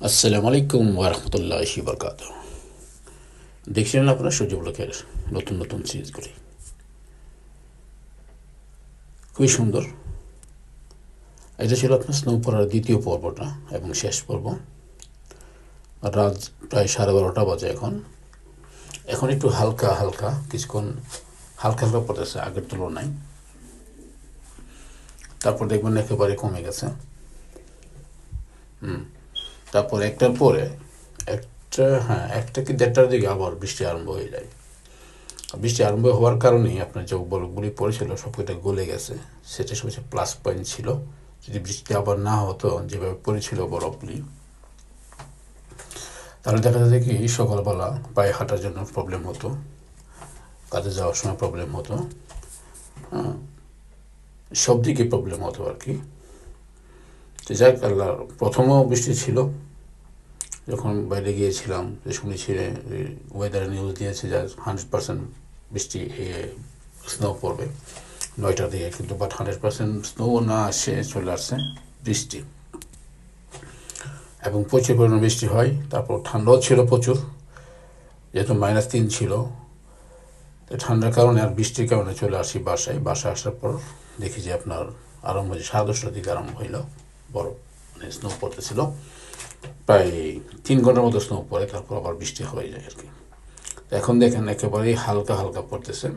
আসসালামু আলাইকুম ওরহমতুল্লাহি বরকাত। দেখছিলেন আপনারা সূর্যবলকের নতুন নতুন সিরিজগুলি, খুবই সুন্দর। এটা ছিল আপনার স্নো পড়ার দ্বিতীয় পর্বটা এবং শেষ পর্ব। রাত প্রায় 12:30 বাজে এখন। এখন একটু হালকা হালকা কিছুক্ষণ হালকা হালকা পড়তেছে আগের তুলনায়। তারপর দেখবেন একেবারে কমে গেছে। তারপর একটার পরে একটা কি 1:30টার দিকে আবার বৃষ্টি আরম্ভ হয়ে যায়। বৃষ্টি আরম্ভ হওয়ার কারণেই আপনার যে বরফগুলি পড়েছিল সব কটা গলে গেছে। সেটা সবচেয়ে প্লাস পয়েন্ট ছিল। যদি বৃষ্টি আবার না হতো, যেভাবে পড়েছিল বরফগুলি, তাহলে দেখা যাচ্ছে কি সকালবেলা পায়ে হাঁটার জন্য প্রবলেম হতো, কাজে যাওয়ার সময় প্রবলেম হতো, সব দিকে প্রবলেম হতো আর কি। তো যাই আল্লাহর প্রথমও বৃষ্টি ছিল। যখন বাইরে গিয়েছিলাম শুনেছি ওয়েদার নিউজ দিয়েছে যে 100% বৃষ্টি স্নো পড়বে 9টার দিকে, কিন্তু বাট 100% স্নো না আসে, চলে আসছে বৃষ্টি এবং প্রচুর পরিমাণ বৃষ্টি হয়। তারপর ঠান্ডাও ছিল প্রচুর, যেহেতু -3 ছিল। তো ঠান্ডার কারণে আর বৃষ্টির কারণে চলে আসি বাসায় আসার পর দেখি যে আপনার আরম্ভ হয়েছে 10:30টার দিকে আরম্ভ হইল বরফ, মানে স্নো পড়তেছিল। প্রায় 3 ঘন্টার মতো স্নো পড়ে, তারপর আবার বৃষ্টি হয়ে যায় আর কি। এখন দেখেন একেবারেই হালকা হালকা পড়তেছে।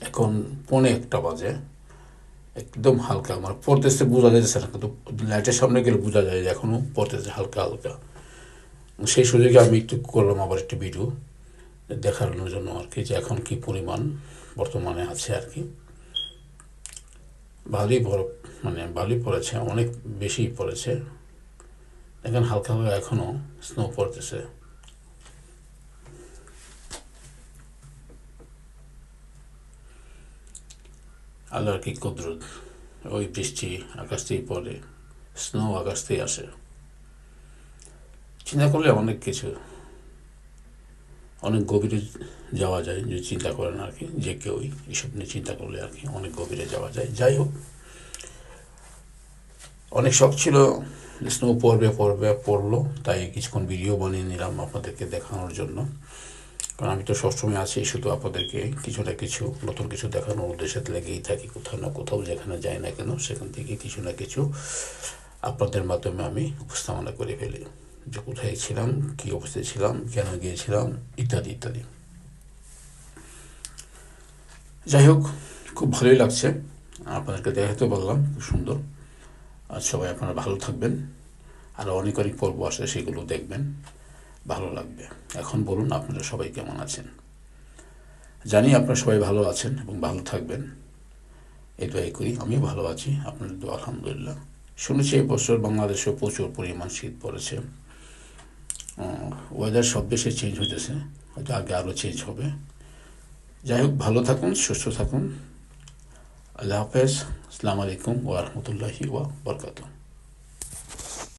এখন 1:45 বাজে, একদম হালকা মানে পড়তেছে, বোঝা যাচ্ছে না, কিন্তু লাইটের সামনে গেলে বোঝা যায় যে এখনও পড়তেছে হালকা হালকা। সেই সুযোগে আমি একটু করলাম আবার একটি ভিডিও দেখানোর জন্য আর কি, যে এখন কি পরিমাণ বর্তমানে আছে আর কি। ভালোই বরফ, মানে ভালোই পড়েছে, অনেক বেশি পড়েছে। দেখেন হালকা হালকা এখনও স্নো পড়তেছে। আল্লাহর কি কুদরত, ওই বৃষ্টি আকাশ থেকে পড়ে, স্নো আকাশ থেকে আসে। চিন্তা করলে অনেক কিছু, অনেক গভীরে যাওয়া যায় যদি চিন্তা করেন আর কি। যে কেউই এসব নিয়ে চিন্তা করলে আর কি অনেক গভীরে যাওয়া যায়। যাই হোক, অনেক শখ ছিল স্নো পড়লো, তাই কিছুক্ষণ ভিডিও বানিয়ে নিলাম আপনাদেরকে দেখানোর জন্য। কারণ আমি তো সবসময় আছি শুধু আপনাদেরকে কিছু না কিছু নতুন কিছু দেখানোর উদ্দেশ্যে লেগেই থাকি। কোথাও না কোথাও যেখানে যাই না কেন, সেখান থেকে কিছু না কিছু আপনাদের মাধ্যমে আমি উপস্থাপনা করে ফেলি, যে কোথায় ছিলাম, কী অবস্থায় ছিলাম, কেন গিয়েছিলাম, ইত্যাদি ইত্যাদি। যাই হোক, খুব ভালোই লাগছে আপনাদেরকে দেখাতে বললাম, খুব সুন্দর। আর সবাই আপনারা ভালো থাকবেন। আরও অনেক অনেক পর্ব আসে, সেগুলো দেখবেন, ভালো লাগবে। এখন বলুন আপনারা সবাই কেমন আছেন। জানি আপনারা সবাই ভালো আছেন এবং ভালো থাকবেন, এই দোয়াই করি। আমিও ভালো আছি, আপনাদের তো আলহামদুলিল্লাহ। শুনেছি এই বছর বাংলাদেশেও প্রচুর পরিমাণ শীত পড়েছে। ওয়েদার সব দেশে চেঞ্জ হইতেছে, হয়তো আগে আরও চেঞ্জ হবে। যাই হোক, ভালো থাকুন, সুস্থ থাকুন। আল্লাহ হাফেজ। আসসালামু আলাইকুম ওয়া রাহমাতুল্লাহি ওয়া বারাকাতুহু।